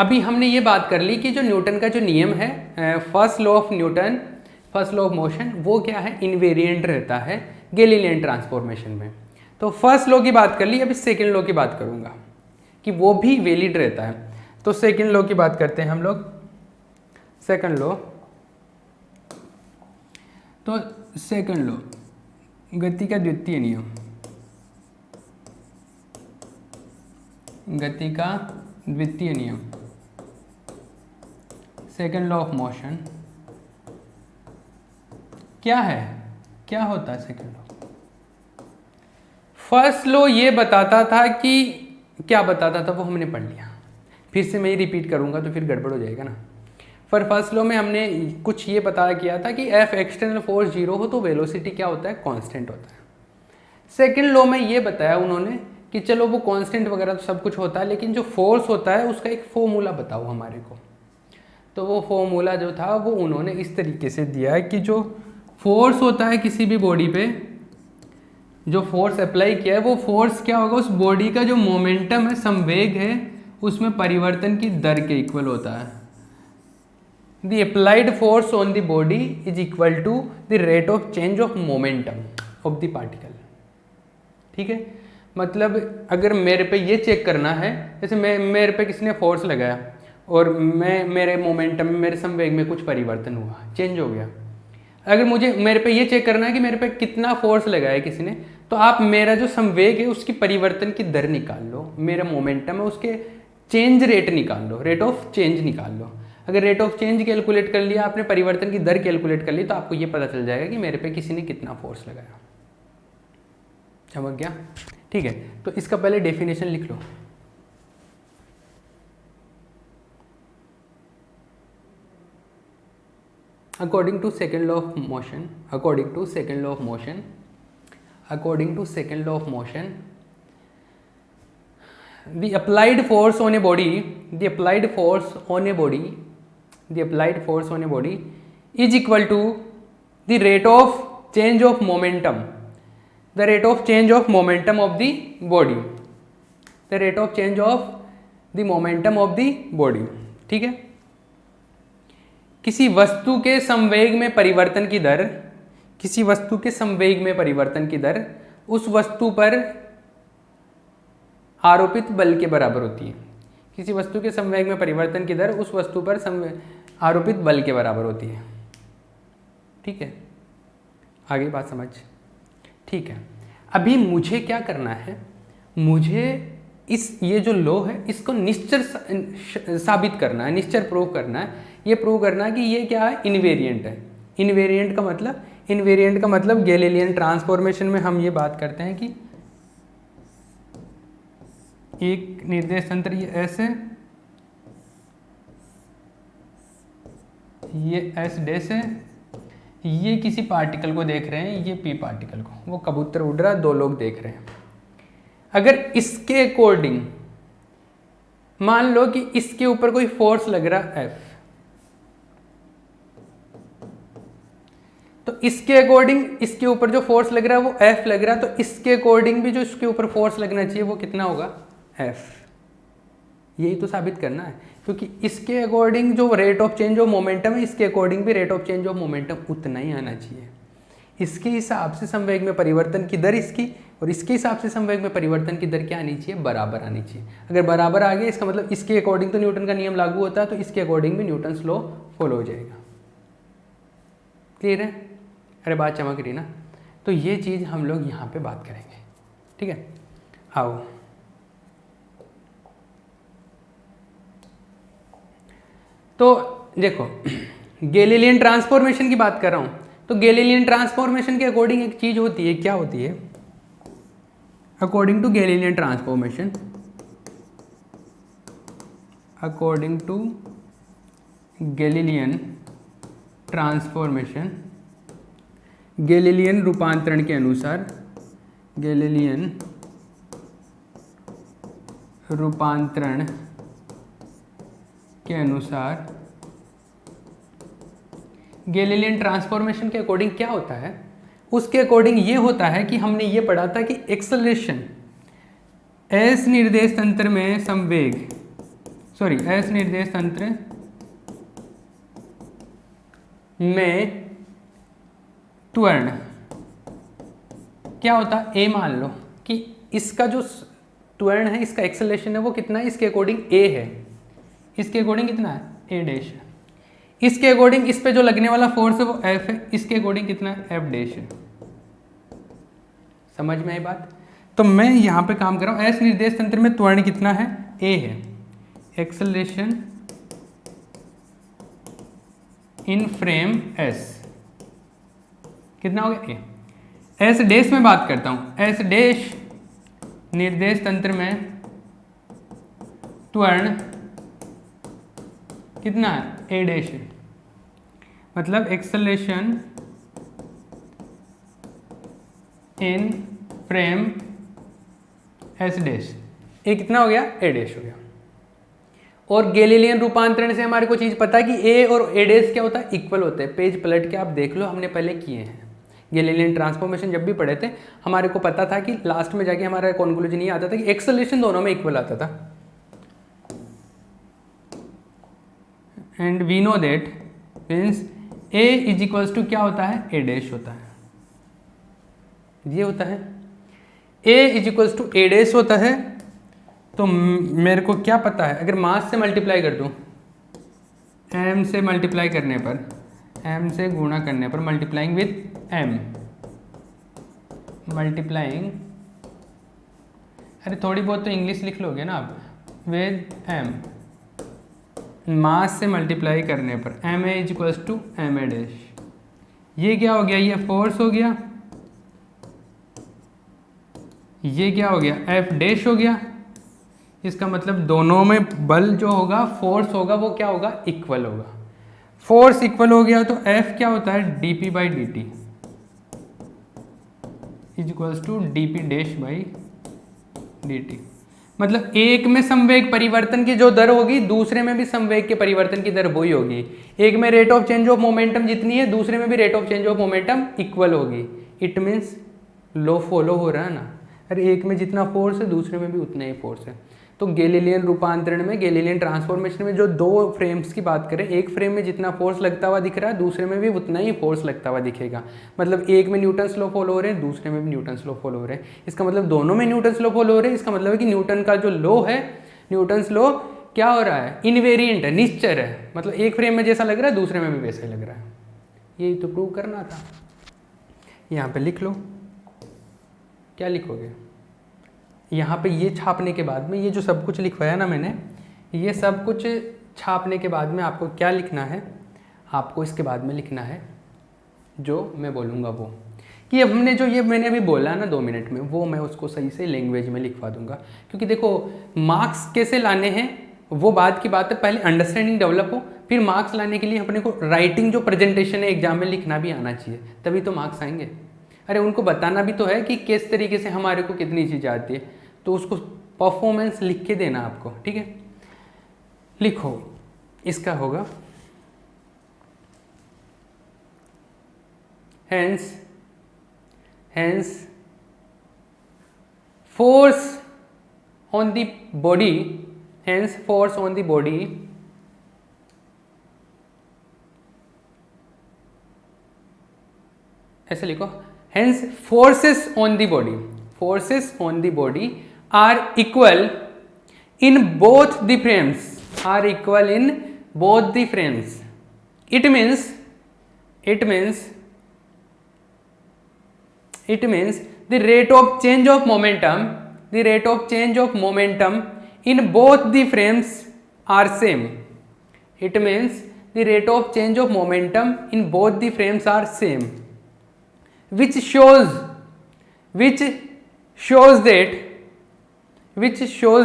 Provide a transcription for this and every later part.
अभी हमने ये बात कर ली कि जो न्यूटन का जो नियम है, first law of Newton, first law of motion, वो क्या है, इनवेरिएंट रहता है गैलीलियन ट्रांसफॉर्मेशन में। तो फर्स्ट लॉ की बात कर ली, अभी सेकेंड लॉ की बात करूँगा कि वो भी वैलिड रहता है। तो सेकेंड लॉ की बात करते हैं हम लोग। सेकेंड लॉ, तो सेकेंड लॉ गति का द्वितीय नियम, गति का द्वितीय नियम, सेकेंड लॉ ऑफ मोशन क्या है, क्या होता है सेकेंड लॉ? फर्स्ट लॉ ये बताता था कि, क्या बताता था वो हमने पढ़ लिया, फिर से मैं ये रिपीट करूंगा तो फिर गड़बड़ हो जाएगा ना। पर फर्स्ट लॉ में हमने कुछ ये पता किया था कि एफ एक्सटर्नल फोर्स 0 हो तो वेलोसिटी क्या होता है, कांस्टेंट होता है। सेकेंड लॉ में ये बताया उन्होंने कि चलो वो कांस्टेंट वगैरह तो सब कुछ होता है, लेकिन जो फोर्स होता है उसका एक फॉर्मूला बताओ हमारे को। तो वो फॉर्मूला जो था वो उन्होंने इस तरीके से दिया है कि जो फोर्स होता है किसी भी बॉडी पे, जो फोर्स अप्लाई किया है वो फोर्स क्या होगा, उस बॉडी का जो मोमेंटम है, संवेग है, उसमें परिवर्तन की दर के इक्वल होता है। The applied force on the body is equal to the rate of change of momentum of the particle. ठीक है, मतलब अगर मेरे पे ये चेक करना है, जैसे मेरे पे किसी ने फोर्स लगाया और मेरे मोमेंटम में, मेरे संवेग में कुछ परिवर्तन हुआ, चेंज हो गया। अगर मुझे मेरे पे ये चेक करना है कि मेरे पे कितना फोर्स लगाया है किसी ने, तो आप मेरा जो संवेग है उसकी परिवर्तन की दर निकाल लो, मेरा मोमेंटम है उसके चेंज रेट निकाल लो, रेट ऑफ चेंज निकाल लो। अगर रेट ऑफ चेंज कैलकुलेट कर लिया आपने, परिवर्तन की दर कैलकुलेट कर ली, तो आपको ये पता चल जाएगा कि मेरे पे किसी ने कितना फोर्स लगाया। समझ गया? ठीक है, तो इसका पहले डेफिनेशन लिख लो। According to second law of motion, according to second law of motion, according to second law of motion, the applied force on a body, the applied force on a body, the applied force on a body is equal to the rate of change of momentum, the rate of change of momentum of the body, the rate of change of the momentum of the body। ठीक है, किसी वस्तु के संवेग में परिवर्तन की दर, किसी वस्तु के संवेग में परिवर्तन की दर उस वस्तु पर आरोपित बल के बराबर होती है। किसी वस्तु के संवेग में परिवर्तन की दर उस वस्तु पर आरोपित बल के बराबर होती है। ठीक है, आगे बात समझ? ठीक है, अभी मुझे क्या करना है, मुझे ये जो लॉ है इसको निश्चर साबित करना है, निश्चर प्रूव करना है। ये प्रूव करना है कि ये क्या है, इनवेरिएंट है। इनवेरिएंट का मतलब, इनवेरिएंट का मतलब गैलीलियन ट्रांसफॉर्मेशन में हम ये बात करते हैं कि एक निर्देश तंत्र ये ऐसे, ये एस डैश है, ये किसी पार्टिकल को देख रहे हैं, ये पी पार्टिकल को, वो कबूतर उड़ रहा है, दो लोग देख रहे हैं। अगर इसके अकॉर्डिंग मान लो कि इसके ऊपर कोई फोर्स लग रहा एफ, तो इसके अकॉर्डिंग इसके ऊपर जो फोर्स लग रहा है वो एफ लग रहा है, तो इसके अकॉर्डिंग भी जो इसके ऊपर फोर्स लगना चाहिए वो कितना होगा, एफ। यही तो साबित करना है, क्योंकि इसके अकॉर्डिंग जो rate of change of momentum है, इसके अकॉर्डिंग भी rate of change of momentum उतना ही आना चाहिए। इसके हिसाब से संवेग में परिवर्तन की दर इसकी, और इसके हिसाब से संवेग में परिवर्तन की दर क्या आनी चाहिए, बराबर आनी चाहिए। अगर बराबर आ गया इसका मतलब इसके अकॉर्डिंग तो न्यूटन का नियम लागू होता है, तो इसके अकॉर्डिंग भी न्यूटन्स लॉ फॉलो हो जाएगा। क्लियर है? अरे बात चमक रही ना? तो ये चीज़ हम लोग यहाँ पे बात करेंगे। ठीक है, आओ। तो देखो, गैलीलियन ट्रांसफॉर्मेशन की बात कर रहा हूँ, तो गैलीलियन ट्रांसफॉर्मेशन के अकॉर्डिंग एक चीज़ होती है, क्या होती है, according to Galilean transformation, according to Galilean transformation, Galilean रूपांतरण के अनुसार, गैलीलियन रूपांतरण के अनुसार, गैलीलियन ट्रांसफॉर्मेशन के अकॉर्डिंग क्या होता है, उसके अकॉर्डिंग ये होता है कि हमने ये पढ़ा था कि एक्सेलरेशन एस निर्देश तंत्र में संवेग, सॉरी एस निर्देश तंत्र में त्वरण क्या होता है, ए मान लो कि इसका जो त्वरण है, इसका एक्सेलरेशन है वो कितना है, इसके अकॉर्डिंग ए है, इसके अकॉर्डिंग कितना है, ए डैश है, इसके अकॉर्डिंग इस पे जो लगने वाला फोर्स है वो एफ है, इसके अकॉर्डिंग कितना है, एफ डैश है। समझ में आई बात? तो मैं यहाँ पे काम कर रहा हूँ, एस निर्देश तंत्र में त्वरण कितना है, ए है, एक्सेलरेशन इन फ्रेम एस कितना हो गया, ए। एस डैश में बात करता हूँ, एस डैश निर्देश तंत्र में त्वरण कितना है, ए डैश है, मतलब acceleration in frame S dash, a कितना हो गया, ए डैश हो गया। और गैलीलियन रूपांतरण से हमारे को चीज़ पता है कि ए और ए डैश क्या होता है, इक्वल होते हैं। पेज पलट के आप देख लो, हमने पहले किए हैं गैलीलियन ट्रांसफॉर्मेशन जब भी पढ़े थे, हमारे को पता था कि लास्ट में जाके हमारा कॉन्क्लूजन ये आता था कि एक्सेलरेशन दोनों में इक्वल आता था। And we know that means a is equals to क्या होता है, ए डैश होता है, ये होता है a is equals to a dash होता है। तो मेरे को क्या पता है, अगर मास से मल्टीप्लाई कर दूं, एम से मल्टीप्लाई करने पर, एम से गुणा करने पर, मल्टीप्लाइंग विथ एम, मल्टीप्लाइंग, अरे थोड़ी बहुत तो इंग्लिश लिख लोगे ना आप, विद एम, मास से मल्टीप्लाई करने पर m a is equals to m a dash, ये क्या हो गया, ये फोर्स हो गया, ये क्या हो गया, एफ डैश हो गया। इसका मतलब दोनों में बल जो होगा, फोर्स होगा, वो क्या होगा, इक्वल होगा। फोर्स इक्वल हो गया तो एफ क्या होता है, d p by d t is equals to d p dash by d t. मतलब एक में संवेग परिवर्तन की जो दर होगी, दूसरे में भी संवेग के परिवर्तन की दर वही होगी। एक में rate of change of momentum जितनी है, दूसरे में भी rate of change of momentum equal होगी। इट मीन्स लो फॉलो हो रहा है ना, अरे एक में जितना फोर्स है दूसरे में भी उतना ही फोर्स है। तो गैलीलियन रूपांतरण में, गैलीलियन ट्रांसफॉर्मेशन में जो दो फ्रेम्स की बात करें, एक फ्रेम में जितना फोर्स लगता हुआ दिख रहा है, दूसरे में भी उतना ही फोर्स लगता हुआ दिखेगा। मतलब एक में न्यूटन्स लॉ फॉलो हो रहे हैं, दूसरे में भी न्यूटन्स लॉ फॉलो हो रहे हैं। इसका मतलब दोनों में न्यूटन्स लॉ फॉलो हो रहे हैं। इसका मतलब है कि न्यूटन का जो लॉ है, न्यूटन्स लॉ क्या हो रहा है, इनवेरिएंट है, निश्चर है। मतलब एक फ्रेम में जैसा लग रहा है, दूसरे में भी वैसा ही लग रहा है। यही तो प्रूव करना था। यहाँ पे लिख लो, क्या लिखोगे, यहाँ पे ये छापने के बाद में, ये जो सब कुछ लिखवाया ना मैंने, ये सब कुछ छापने के बाद में आपको क्या लिखना है, आपको इसके बाद में लिखना है जो मैं बोलूँगा वो, कि अब हमने जो ये मैंने अभी बोला ना 2 मिनट में, वो मैं उसको सही से लैंग्वेज में लिखवा दूंगा। क्योंकि देखो, मार्क्स कैसे लाने हैं वो बात की बात है, पहले अंडरस्टैंडिंग डेवलप हो, फिर मार्क्स लाने के लिए अपने को राइटिंग जो प्रेजेंटेशन है एग्जाम में लिखना भी आना चाहिए, तभी तो मार्क्स आएंगे। अरे उनको बताना भी तो है कि किस तरीके से हमारे को कितनी चीज़ आती है, तो उसको परफॉर्मेंस लिख के देना आपको, ठीक है। लिखो, इसका होगा hence force on the body, hence force on the body ऐसे लिखो, hence forces on the body are equal in both the frames, are equal in both the frames. It means the rate of change of momentum, in both the frames are same. It means the rate of change of momentum in both the frames are same, which shows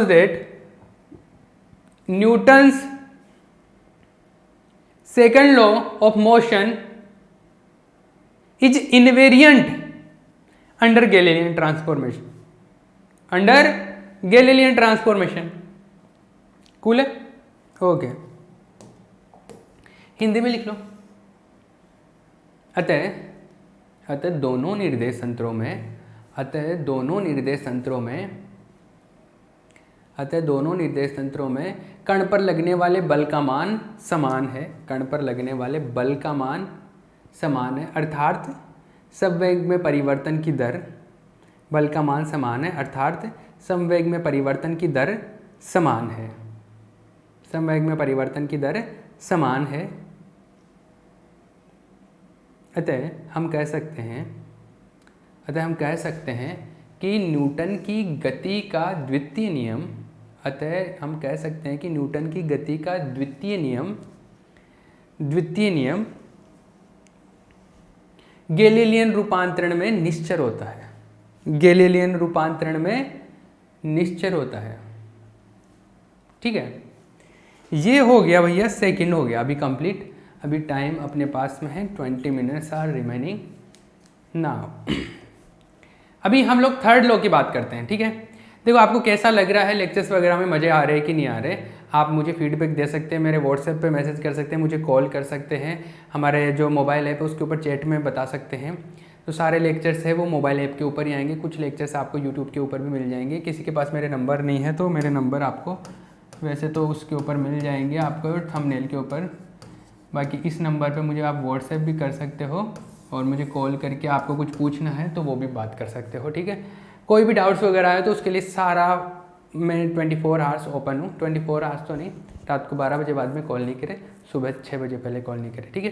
that Newton's second law of motion is invariant under Galilean transformation. Cool है? Okay, Hindi में लिख लो। अतः दोनों निर्देश तंत्रों में अतः दोनों निर्देश तंत्रों में कण पर लगने वाले बल का मान समान है। कण पर लगने वाले बल का मान समान है, अर्थात संवेग में परिवर्तन की दर, बल का मान समान है अर्थात संवेग में परिवर्तन की दर समान है। संवेग में परिवर्तन की दर समान है। अतः हम कह सकते हैं कि न्यूटन की गति का द्वितीय नियम, अतः हम कह सकते हैं कि न्यूटन की गति का द्वितीय नियम गैलीलियन रूपांतरण में निश्चर होता है। गैलीलियन रूपांतरण में निश्चर होता है। ठीक है, ये हो गया भैया, सेकंड हो गया अभी कंप्लीट। अभी टाइम अपने पास में है 20 मिनट्स आर रिमेनिंग नाउ। अभी हम लोग थर्ड लॉ की बात करते हैं। ठीक है, देखो आपको कैसा लग रहा है, लेक्चर्स वगैरह में मज़े आ रहे हैं कि नहीं आ रहे, आप मुझे फीडबैक दे सकते हैं, मेरे व्हाट्सएप पे मैसेज कर सकते हैं, मुझे कॉल कर सकते हैं, हमारे जो मोबाइल ऐप है उसके ऊपर चैट में बता सकते हैं। तो सारे लेक्चर्स है वो मोबाइल ऐप के ऊपर ही आएंगे, कुछ लेक्चर्स आपको यूट्यूब के ऊपर भी मिल जाएंगे। किसी के पास मेरे नंबर नहीं है तो मेरे नंबर आपको वैसे तो उसके ऊपर मिल जाएंगे, आपको थंबनेल के ऊपर। बाकी इस नंबर पे मुझे आप व्हाट्सएप भी कर सकते हो और मुझे कॉल करके आपको कुछ पूछना है तो वो भी बात कर सकते हो। ठीक है, कोई भी डाउट्स वगैरह आए तो उसके लिए सारा मैं 24 आवर्स ओपन हूँ। 24 आवर्स तो नहीं, रात को 12 बजे बाद में कॉल नहीं करें, सुबह 6 बजे पहले कॉल नहीं करें। ठीक है,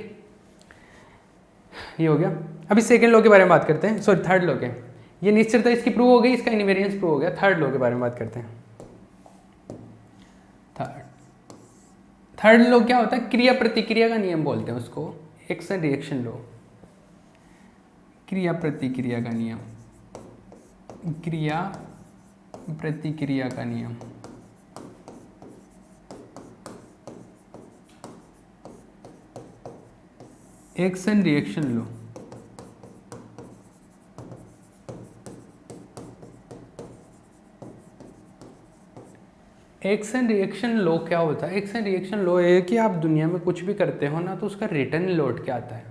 ये हो गया। अभी सेकंड लॉ के बारे में बात करते हैं, सॉरी थर्ड लॉ के। ये निश्चयता इसकी प्रूव हो गई, इसका इनवेरियंस प्रूव हो गया। थर्ड लॉ के बारे में बात करते हैं। थर्ड लॉ क्या होता है? क्रिया प्रतिक्रिया का नियम बोलते हैं उसको, एक्शन रिएक्शन लॉ। क्रिया प्रतिक्रिया का नियम, क्रिया प्रतिक्रिया का नियम। Action reaction law. Action reaction law क्या होता है? एक्शन रिएक्शन लॉ है कि आप दुनिया में कुछ भी करते हो ना तो उसका रिटर्न लौट के आता है,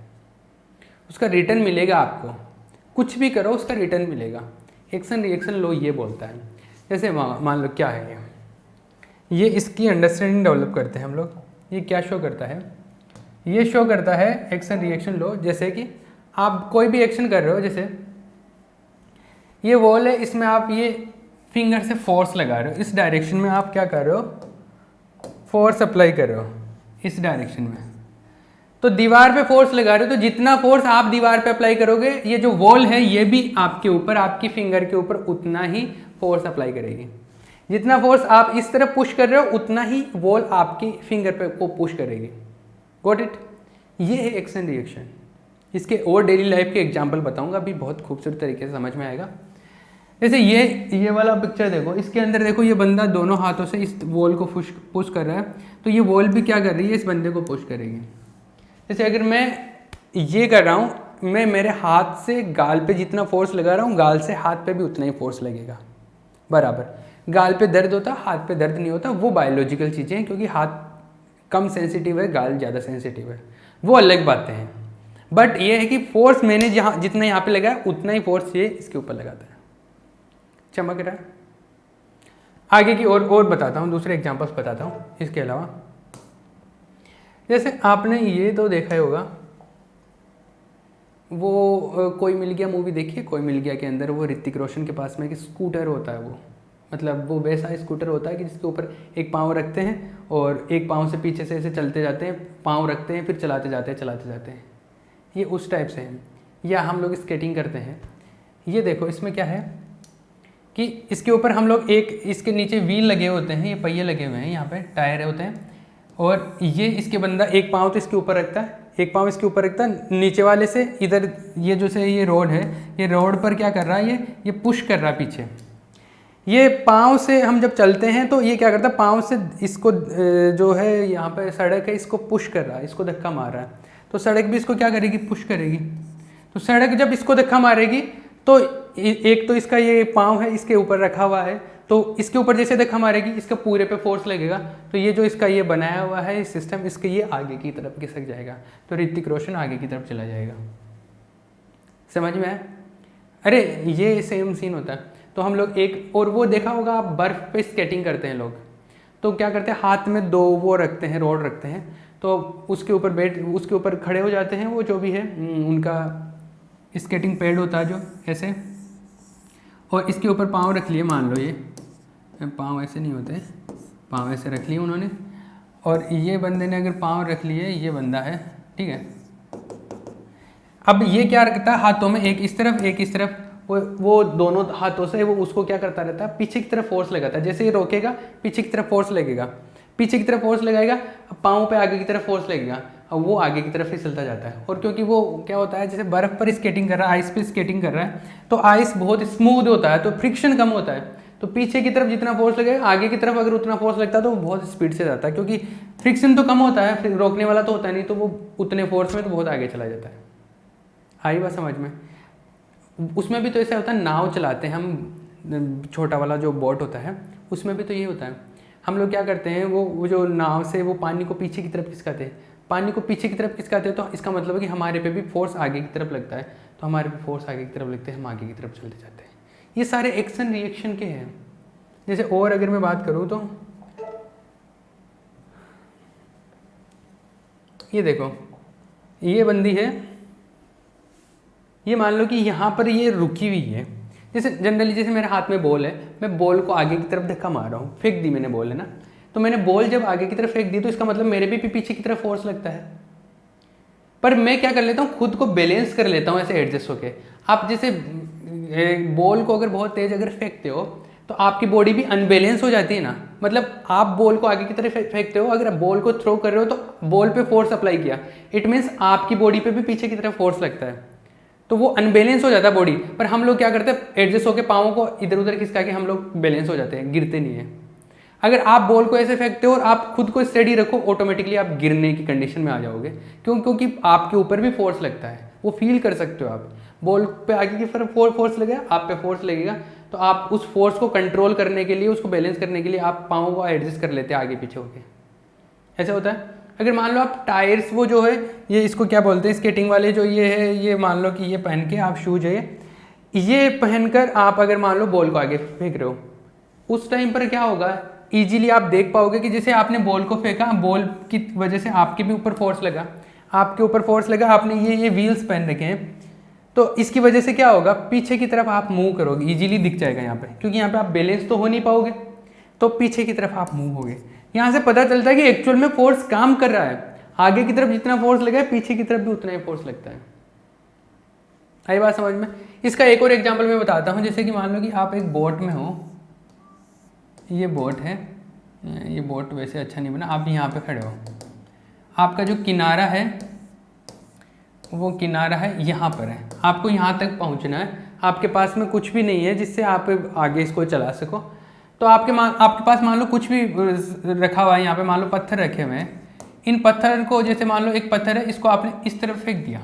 उसका रिटर्न मिलेगा आपको। कुछ भी करो उसका रिटर्न मिलेगा। एक्शन रिएक्शन लॉ ये बोलता है। जैसे मान लो क्या है ये इसकी अंडरस्टैंडिंग डेवलप करते हैं हम लोग। ये क्या शो करता है? ये शो करता है एक्शन रिएक्शन लॉ। जैसे कि आप कोई भी एक्शन कर रहे हो, जैसे ये वॉल है, इसमें आप ये फिंगर से फोर्स लगा रहे हो, इस डायरेक्शन में आप क्या कर रहे हो? फोर्स अप्लाई कर रहे हो इस डायरेक्शन में। तो दीवार पे फोर्स लगा रहे हो तो जितना फोर्स आप दीवार पे अप्लाई करोगे, ये जो वॉल है ये भी आपके ऊपर, आपकी फिंगर के ऊपर उतना ही फोर्स अप्लाई करेगी। जितना फोर्स आप इस तरफ पुश कर रहे हो उतना ही वॉल आपकी फिंगर पे को पुश करेगी। Got it? ये है एक्शन रिएक्शन। इसके और डेली लाइफ के एग्जांपल बताऊंगा, अभी बहुत खूबसूरत तरीके से समझ में आएगा। जैसे ये वाला पिक्चर देखो, इसके अंदर देखो ये बंदा दोनों हाथों से इस वॉल को पुश कर रहा है, तो ये वॉल भी क्या कर रही है? इस बंदे को पुश करेगी। जैसे अगर मैं ये कर रहा हूँ, मैं मेरे हाथ से गाल पे जितना फोर्स लगा रहा हूँ, गाल से हाथ पे भी उतना ही फोर्स लगेगा बराबर। गाल पे दर्द होता, हाथ पे दर्द नहीं होता, वो बायोलॉजिकल चीज़ें हैं, क्योंकि हाथ कम सेंसिटिव है, गाल ज़्यादा सेंसिटिव है, वो अलग बातें हैं। बट ये है कि फोर्स मैंने जहाँ जितना यहाँ पे लगाया उतना ही फोर्स ये इसके ऊपर लगाता है। चमक रहा है? आगे की और बताता हूँ, दूसरे एग्जांपल्स बताता हूँ इसके अलावा। जैसे आपने ये तो देखा ही होगा, वो कोई मिल गया मूवी देखिए, कोई मिल गया के अंदर वो ऋतिक रोशन के पास में एक स्कूटर होता है, वो मतलब वो वैसा स्कूटर होता है कि जिसके ऊपर एक पाँव रखते हैं और एक पाँव से पीछे से ऐसे चलते जाते हैं, पाँव रखते हैं फिर चलाते जाते हैं। ये उस टाइप से है। या हम लोग स्केटिंग करते हैं, ये देखो इसमें क्या है कि इसके ऊपर हम लोग एक, इसके नीचे व्हील लगे होते हैं, ये पहिए लगे हुए हैं, यहाँ पे टायर होते हैं, और ये इसके बंदा एक पाँव तो इसके ऊपर रखता है, एक पाँव इसके ऊपर रखता है, नीचे वाले से इधर ये जो से ये रोड है, ये रोड पर क्या कर रहा है, ये पुश कर रहा है पीछे। ये पाँव से हम जब चलते हैं तो ये क्या करता है, पाँव से इसको जो है यहाँ पे सड़क है इसको पुश कर रहा है, इसको धक्का मार रहा है, तो सड़क भी इसको क्या करेगी, पुश करेगी। तो सड़क जब इसको धक्का मारेगी तो एक तो इसका ये पाँव है इसके ऊपर रखा हुआ है, तो इसके ऊपर जैसे धक्का मारेगी इसका पूरे पे फोर्स लगेगा, तो ये जो इसका ये बनाया हुआ है सिस्टम, इसके ये आगे की तरफ खिसक जाएगा, तो ऋतिक रोशन आगे की तरफ चला जाएगा। समझ में आया? अरे ये सेम सीन होता है। तो हम लोग एक, और वो देखा होगा आप बर्फ़ पे स्केटिंग करते हैं लोग, तो क्या करते हैं हाथ में 2 वो रखते हैं, रॉड रखते हैं, तो उसके ऊपर खड़े हो जाते हैं, वो जो भी है उनका स्केटिंग पैड होता है जो ऐसे, और इसके ऊपर पाँव रख लिए, मान लो ये पाँव ऐसे नहीं होते, पाँव ऐसे रख लिए उन्होंने, और ये बंदे ने अगर पाँव रख लिए, ये बंदा है, ठीक है। अब ये क्या रखता है हाथों में, एक इस तरफ एक इस तरफ, वो दोनों हाथों से वो उसको क्या करता रहता है, पीछे की तरफ फोर्स लगाता है। जैसे ये रोकेगा पीछे की तरफ फोर्स लगेगा, पीछे की तरफ फोर्स लगाएगा, अब पाँव पे आगे की तरफ फोर्स लगेगा, अब वो आगे की तरफ ही चलता जाता है। और क्योंकि वो क्या होता है, जैसे बर्फ़ पर स्केटिंग कर रहा है, आइस पे स्केटिंग कर रहा है, तो आइस बहुत स्मूथ होता है, तो फ्रिक्शन कम होता है, तो पीछे की तरफ जितना फोर्स लगेगा, आगे की तरफ अगर उतना फोर्स लगता है तो वो बहुत स्पीड से जाता है, क्योंकि फ्रिक्शन तो कम होता है, फिर रोकने वाला तो होता नहीं, तो वो उतने फोर्स में तो बहुत आगे चला जाता है। आई बात समझ में? उसमें भी तो ऐसा होता है, नाव चलाते हैं हम, छोटा वाला जो बोट होता है उसमें भी तो ये होता है। हम लोग क्या करते हैं, वो जो नाव से वो पानी को पीछे की तरफ खिसकाते हैं, पानी को पीछे की तरफ खिसकाते हैं, तो इसका मतलब है कि हमारे पे भी फोर्स आगे की तरफ लगता है, तो हमारे पे फोर्स आगे की तरफ लगते हैं, हम आगे की तरफ चलते जाते हैं। ये सारे एक्शन रिएक्शन के हैं। जैसे और अगर मैं बात करूँ तो ये देखो, ये बंदी है, ये मान लो कि यहाँ पर ये रुकी हुई है। जैसे जनरली जैसे मेरे हाथ में बॉल है, मैं बॉल को आगे की तरफ धक्का मार रहा हूँ, फेंक दी मैंने बॉल, है ना, तो मैंने बॉल जब आगे की तरफ फेंक दी तो इसका मतलब मेरे भी पीछे की तरफ फोर्स लगता है। पर मैं क्या कर लेता हूँ, खुद को बैलेंस कर लेता हूँ ऐसे एडजस्ट होके। आप जैसे बॉल को अगर बहुत तेज अगर फेंकते हो तो आपकी बॉडी भी अनबैलेंस हो जाती है ना, मतलब आप बॉल को आगे की तरफ फेंकते हो, अगर आप बॉल को थ्रो कर रहे हो तो बॉल पे फोर्स अप्लाई किया, इट मीन्स आपकी बॉडी पे भी पीछे की तरफ फोर्स लगता है, तो वो अनबैलेंस हो जाता है बॉडी। पर हम लोग क्या करते हैं, एडजस्ट होकर पाँवों को इधर उधर खिसका के हम लोग बैलेंस हो जाते हैं, गिरते नहीं है। अगर आप बॉल को ऐसे फेंकते हो और आप खुद को स्टेडी रखो, ऑटोमेटिकली आप गिरने की कंडीशन में आ जाओगे। क्यों? क्योंकि आपके ऊपर भी फोर्स लगता है, वो फील कर सकते हो आप। बॉल पे आगे की तरफ फोर्स लगेगा, आप पे फोर्स लगेगा, तो आप उस फोर्स को कंट्रोल करने के लिए, उसको बैलेंस करने के लिए आप पाँवों को एडजस्ट कर लेते हैं आगे पीछे होके। ऐसा होता है। अगर मान लो आप टायर्स, वो जो है ये इसको क्या बोलते हैं, स्केटिंग वाले जो ये है, ये मान लो कि ये पहन के आप शूज है, ये पहनकर आप अगर मान लो बॉल को आगे फेंक रहे हो, उस टाइम पर क्या होगा, इजीली आप देख पाओगे कि जैसे आपने बॉल को फेंका, बॉल की वजह से आपके भी ऊपर फोर्स लगा, आपके ऊपर फोर्स लगा, आपने ये व्हील्स पहन रखे हैं, तो इसकी वजह से क्या होगा, पीछे की तरफ आप मूव करोगे, इजीली दिख जाएगा यहाँ पे, क्योंकि यहाँ पे आप बैलेंस तो हो नहीं पाओगे, तो पीछे की तरफ आप मूव होगे। यहाँ से पता चलता है कि एक्चुअल में फोर्स काम कर रहा है, आगे की तरफ जितना फोर्स लगा है पीछे की तरफ भी उतना ही फोर्स लगता है। आई बात समझ में? इसका एक और एग्जांपल मैं बताता हूँ। जैसे कि मान लो कि आप एक बोट में हो, ये बोट है, ये बोट वैसे अच्छा नहीं बना, आप यहाँ पे खड़े हो, आपका जो किनारा है वो किनारा है यहाँ पर है, आपको यहाँ तक पहुँचना है, आपके पास में कुछ भी नहीं है जिससे आप आगे इसको चला सको, तो आपके पास मान लो कुछ भी रखा हुआ है, यहाँ पे मान लो पत्थर रखे हुए हैं, इन पत्थर को, जैसे मान लो एक पत्थर है, इसको आपने इस तरफ फेंक दिया,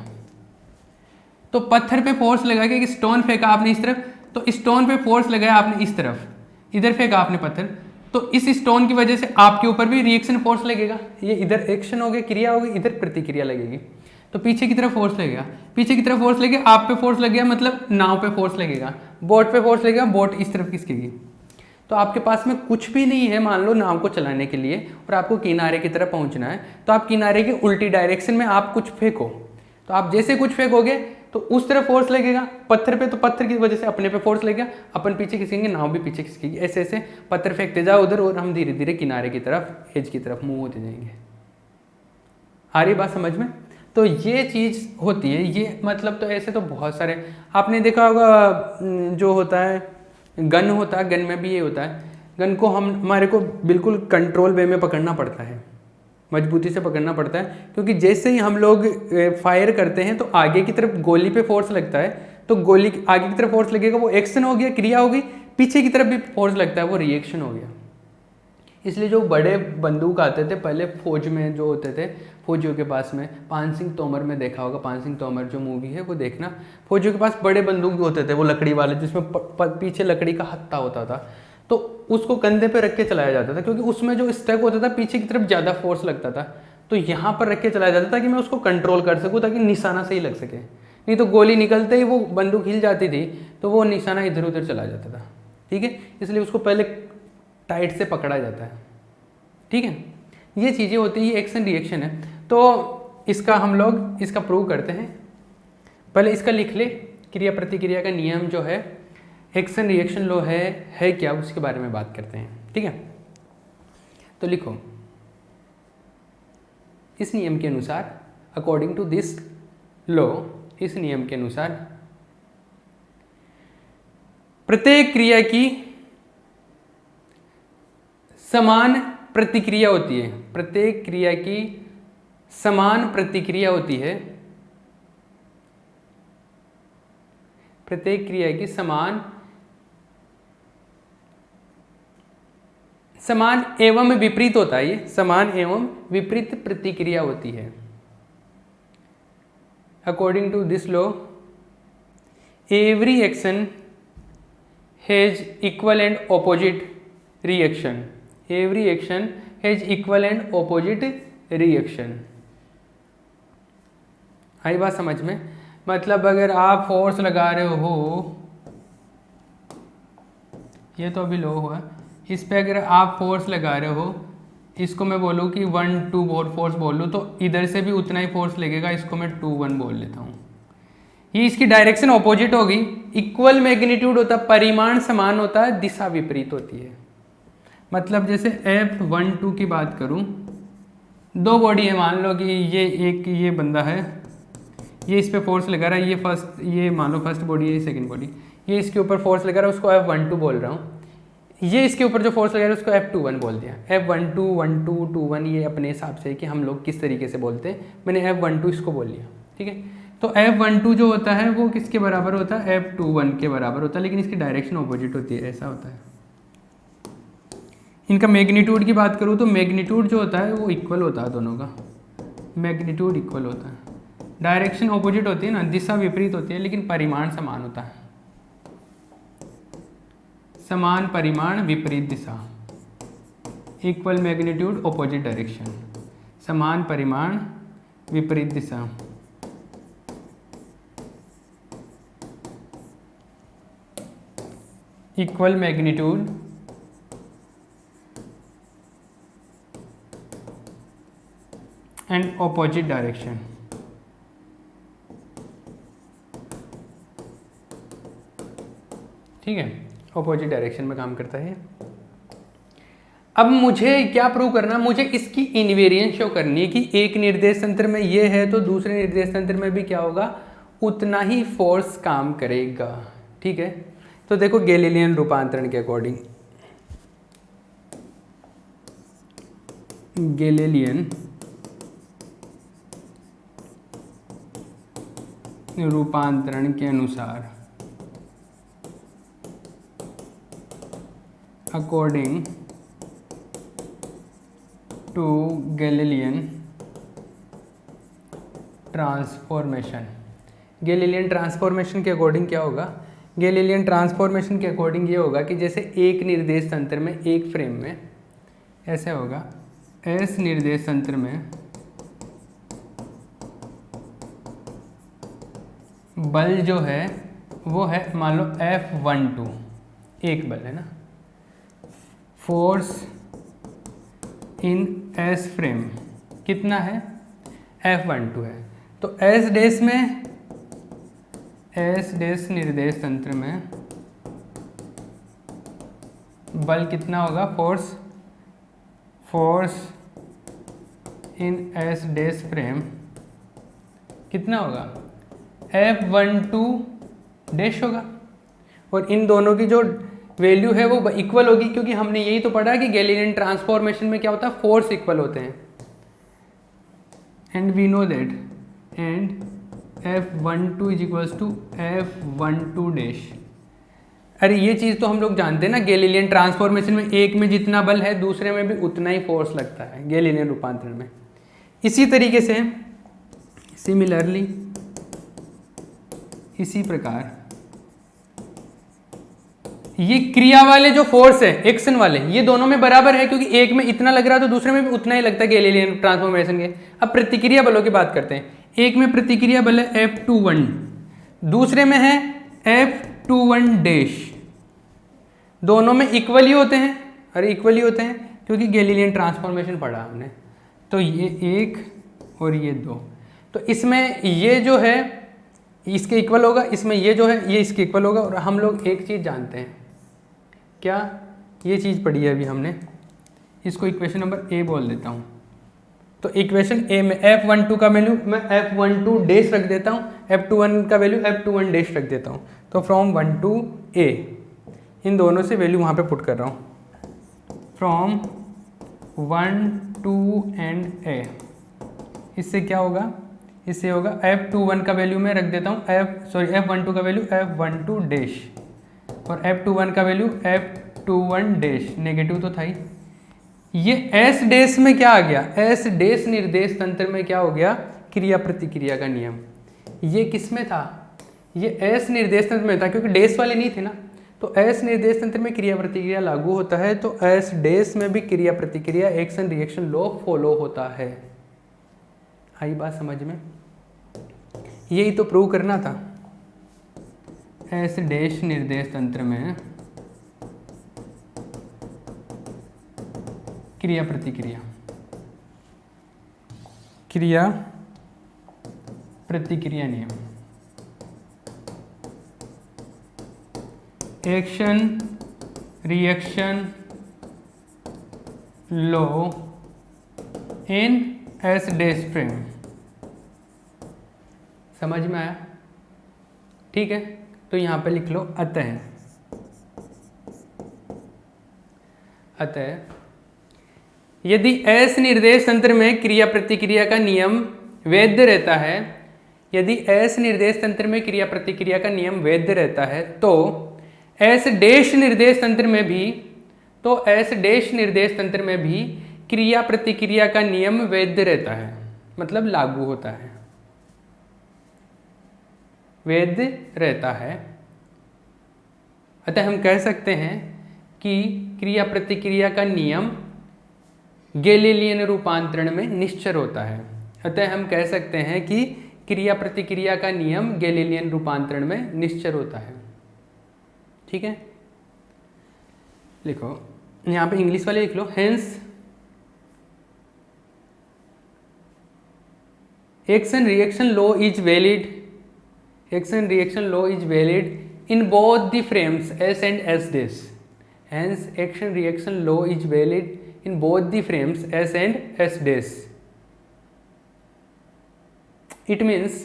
तो पत्थर पे फोर्स लगा के, स्टोन फेंका आपने इस तरफ, तो स्टोन पे फोर्स लगाया आपने इस तरफ, इधर फेंका आपने पत्थर, तो इस स्टोन की वजह से आपके ऊपर भी रिएक्शन फोर्स लगेगा, ये इधर एक्शन हो गया, क्रिया होगी, इधर प्रतिक्रिया लगेगी, तो पीछे की तरफ फोर्स लगेगा, पीछे की तरफ फोर्स लगेगा, आप पे फोर्स लगेगा, मतलब नाव पे फोर्स लगेगा, बोट पे फोर्स लगेगा, बोट इस तरफ खिसकेगी। तो आपके पास में कुछ भी नहीं है मान लो नाव को चलाने के लिए, और आपको किनारे की तरफ पहुंचना है, तो आप किनारे की उल्टी डायरेक्शन में आप कुछ फेंको, तो आप जैसे कुछ फेंकोगे तो उस तरफ फोर्स लगेगा पत्थर पे, तो पत्थर की वजह से अपने पे फोर्स लगेगा, अपन पीछे खिसकेंगे, नाव भी पीछे खिसकेगी, ऐसे ऐसे पत्थर फेंकते जाओ उधर, और हम धीरे धीरे किनारे की तरफ, एज की तरफ मूव होते जाएंगे। आ रही बात समझ में? तो ये चीज़ होती है, ये मतलब, तो ऐसे तो बहुत सारे आपने देखा होगा, जो होता है गन होता है, गन में भी ये होता है, गन को हमारे को बिल्कुल कंट्रोल वे में पकड़ना पड़ता है, मजबूती से पकड़ना पड़ता है, क्योंकि जैसे ही हम लोग फायर करते हैं तो आगे की तरफ गोली पे फोर्स लगता है, तो गोली आगे की तरफ फोर्स लगेगा, वो एक्शन हो गया, क्रिया होगी, पीछे की तरफ भी फोर्स लगता है, वो रिएक्शन हो गया। इसलिए जो बड़े बंदूक आते थे पहले फौज में, जो होते थे फौजियों के पास में, पान सिंह तोमर में देखा होगा, पान सिंह तोमर जो मूवी है वो देखना, फौजियों के पास बड़े बंदूक होते थे, वो लकड़ी वाले, जिसमें पीछे लकड़ी का हत्था होता था, तो उसको कंधे पे रख के चलाया जाता था, क्योंकि उसमें जो स्टैक होता था पीछे की तरफ ज़्यादा फोर्स लगता था, तो यहाँ पर रख के चलाया जाता था कि मैं उसको कंट्रोल कर सकूँ, ताकि निशाना सही लग सके, नहीं तो गोली निकलते ही वो बंदूक हिल जाती थी, तो वो निशाना इधर उधर चला जाता था। ठीक है, इसलिए उसको पहले टाइट से पकड़ा जाता है। ठीक है, ये चीज़ें होती है, ये एक्शन रिएक्शन है। तो इसका हम लोग इसका प्रूव करते हैं। पहले इसका लिख ले, क्रिया प्रतिक्रिया का नियम जो है, एक्शन रिएक्शन लॉ है क्या, उसके बारे में बात करते हैं। ठीक है, तो लिखो, इस नियम के अनुसार, अकॉर्डिंग टू दिस लॉ, इस नियम के अनुसार प्रत्येक क्रिया की समान प्रतिक्रिया होती है। प्रत्येक क्रिया की समान प्रतिक्रिया होती है। प्रत्येक क्रिया की समान एवं विपरीत होता है, ये समान एवं विपरीत प्रतिक्रिया होती है। According to this law, every action has equal and opposite reaction. Every action has equal and opposite reaction. आई बात समझ में? मतलब अगर आप फोर्स लगा रहे हो, ये तो अभी लो हुआ, इस पे अगर आप फोर्स लगा रहे हो, इसको मैं बोलूँ कि 1 2 फोर्स बोल लूँ, तो इधर से भी उतना ही फोर्स लगेगा, इसको मैं 2 1 बोल लेता हूँ। ये इसकी डायरेक्शन ऑपोजिट होगी। इक्वल मैग्नीट्यूड होता है, परिमाण समान होता है, दिशा विपरीत होती है। मतलब जैसे F12 की बात करूँ, दो बॉडी है, मान लो कि ये बंदा है, ये इस पे फोर्स लगा रहा है, ये मान लो फर्स्ट बॉडी है, ये सेकंड बॉडी, ये इसके ऊपर फोर्स लगा रहा है, उसको F12 बोल रहा हूँ। ये इसके ऊपर जो फोर्स लगा रहा है उसको F21 बोल दिया। F12 1 2 2 1 ये अपने हिसाब से कि हम लोग किस तरीके से बोलते हैं, मैंने F12 इसको बोल लिया। ठीक है, तो F12 जो होता है वो किसके बराबर होता है, F21 के बराबर होता है, लेकिन इसकी डायरेक्शन ऑपोजिट होती है, ऐसा होता है। इनका मैग्नीट्यूड की बात करूँ तो मैग्नीट्यूड जो होता है वो इक्वल होता है, दोनों का मैग्नीट्यूड इक्वल होता है। डायरेक्शन ऑपोजिट होती है ना, दिशा विपरीत होती है, लेकिन परिमाण समान होता है। समान परिमाण विपरीत दिशा, इक्वल मैग्नीट्यूड ऑपोजिट डायरेक्शन। समान परिमाण विपरीत दिशा, equal magnitude and opposite direction. ठीक है, ऑपोजिट डायरेक्शन में काम करता है। अब मुझे क्या प्रूव करना, मुझे इसकी इनवेरिएंस शो करनी है कि एक निर्देश तंत्र में ये है तो दूसरे निर्देश तंत्र में भी क्या होगा, उतना ही फोर्स काम करेगा। ठीक है, तो देखो गैलीलियन रूपांतरण के अकॉर्डिंग, गैलीलियन रूपांतरण के अनुसार, according to Galilean transformation, Galilean transformation के अकॉर्डिंग क्या होगा, गैलीलियन ट्रांसफॉर्मेशन के अकॉर्डिंग ये होगा कि जैसे एक निर्देश तंत्र में, एक फ्रेम में ऐसे होगा, एस निर्देश तंत्र में बल जो है वो है मान लो F12, एक बल है ना, फोर्स इन एस फ्रेम कितना है, F12 है। तो एस डैश में, एस डैश निर्देश तंत्र में बल कितना होगा, force in S dash frame कितना होगा, F12 डैश होगा। और इन दोनों की जो वैल्यू है वो इक्वल होगी, क्योंकि हमने यही तो पढ़ा कि गैलीलियन ट्रांसफॉर्मेशन में क्या होता है, फोर्स इक्वल होते हैं। And we know that, and F12 is equals to F12 dash. अरे ये चीज़ तो हम लोग जानते हैं ना, गैलीलियन ट्रांसफॉर्मेशन में एक में जितना बल है दूसरे में भी उतना ही फोर्स लगता है गैलीलियन रूपांतरण में। इसी तरीके से सिमिलरली, इसी प्रकार ये क्रिया वाले जो फोर्स है, एक्शन वाले, ये दोनों में बराबर है, क्योंकि एक में इतना लग रहा है तो दूसरे में भी उतना ही लगता है गैलीलियन ट्रांसफॉर्मेशन के। अब प्रतिक्रिया बलों की बात करते हैं। एक में प्रतिक्रिया बल है F21, दूसरे में है F21 डैश। दोनों में इक्वल ही होते हैं, अरे इक्वल ही होते हैं क्योंकि गैलीलियन ट्रांसफॉर्मेशन पढ़ा हमने। तो ये 1 और ये 2, तो इसमें ये जो है इसके इक्वल होगा, इसमें ये जो है ये इसके इक्वल होगा। और हम लोग एक चीज़ जानते हैं, क्या, ये चीज़ पढ़ी है अभी हमने, इसको इक्वेशन नंबर ए बोल देता हूँ। तो इक्वेशन ए में F12 का वैल्यू मैं F12 डैश रख देता हूँ, F21 का वैल्यू F21 डैश रख देता हूँ। तो फ्रॉम 1 to A, इन दोनों से वैल्यू वहाँ पे पुट कर रहा हूँ, फ्रॉम 1 to एंड A। इससे क्या होगा, इससे होगा F21 का वैल्यू मैं रख देता हूँ F12 का वैल्यू F12 डैश और F21 का वैल्यू F21 डैश, नेगेटिव तो था ही। ये S डैश में क्या आ गया, S डैश निर्देश तंत्र में क्या हो गया, क्रिया प्रतिक्रिया का नियम। ये किस में था, ये S निर्देश तंत्र में था क्योंकि डैश वाले नहीं थे ना। तो S निर्देश तंत्र में क्रिया प्रतिक्रिया लागू होता है, तो S डैश में भी क्रिया प्रतिक्रिया एक्शन रिएक्शन लॉ फॉलो होता है। आई बात समझ में, यही तो प्रूव करना था। S डैश निर्देश तंत्र में क्रिया प्रतिक्रिया, क्रिया प्रतिक्रिया नियम, action reaction law in S dash frame. समझ में आया, ठीक है। तो यहाँ पे लिख लो अतः यदि S निर्देश तंत्र में क्रिया प्रतिक्रिया का नियम वैध रहता है, यदि S निर्देश तंत्र में क्रिया प्रतिक्रिया का नियम वैध रहता है, तो S डैश निर्देश तंत्र में भी, तो S डैश निर्देश तंत्र में भी क्रिया प्रतिक्रिया का नियम वैध रहता है, मतलब लागू होता है, वैध रहता है। अतः हम कह सकते हैं कि क्रिया प्रतिक्रिया का नियम गैलीलियन रूपांतरण में निश्चर होता है। अतः हम कह सकते हैं कि क्रिया प्रतिक्रिया का नियम गैलीलियन रूपांतरण में निश्चर होता है, ठीक है। लिखो यहाँ पे इंग्लिश वाले लिख लो, hence action reaction law is valid, action reaction law is valid in both the frames S and S dash. Hence action reaction law is valid in both the frames S and S dash. It means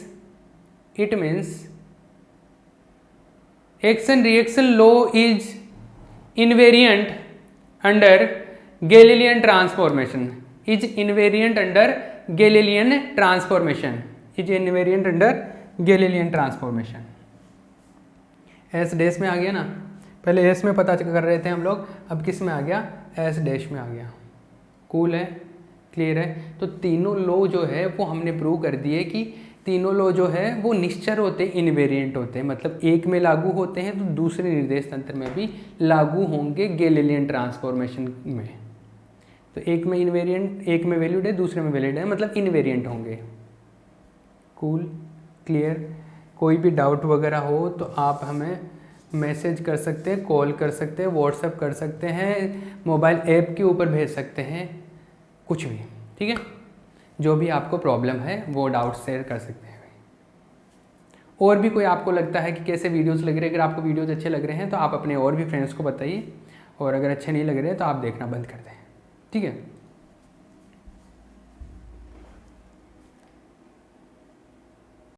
action reaction law is invariant under Galilean transformation, is invariant under Galilean transformation, is invariant under Galilean transformation. S dash में आ गया ना, पहले S में पता कर रहे थे हम लोग, अब किस में आ गया, एस डैश में आ गया। कूल है, क्लियर है। तो तीनों लॉ जो है वो हमने प्रूव कर दिए कि तीनों लॉ जो है वो निश्चर होते, इनवेरिएंट होते हैं, मतलब एक में लागू होते हैं तो दूसरे निर्देश तंत्र में भी लागू होंगे गैलीलियन ट्रांसफॉर्मेशन में। तो एक में इनवेरिएंट, एक में वैलिड है, दूसरे में वैलिड है, मतलब इनवेरिएंट होंगे। Cool, clear. कोई भी डाउट वगैरह हो तो आप हमें मैसेज कर सकते हैं, कॉल कर सकते हैं, व्हाट्सएप कर सकते हैं, मोबाइल ऐप के ऊपर भेज सकते हैं, कुछ भी, ठीक है। जो भी आपको प्रॉब्लम है वो डाउट शेयर कर सकते हैं। और भी कोई आपको लगता है कि कैसे वीडियोस लग रहे हैं, अगर आपको वीडियोस अच्छे लग रहे हैं तो आप अपने और भी फ्रेंड्स को बताइए, और अगर अच्छे नहीं लग रहे हैं तो आप देखना बंद कर दें, ठीक है।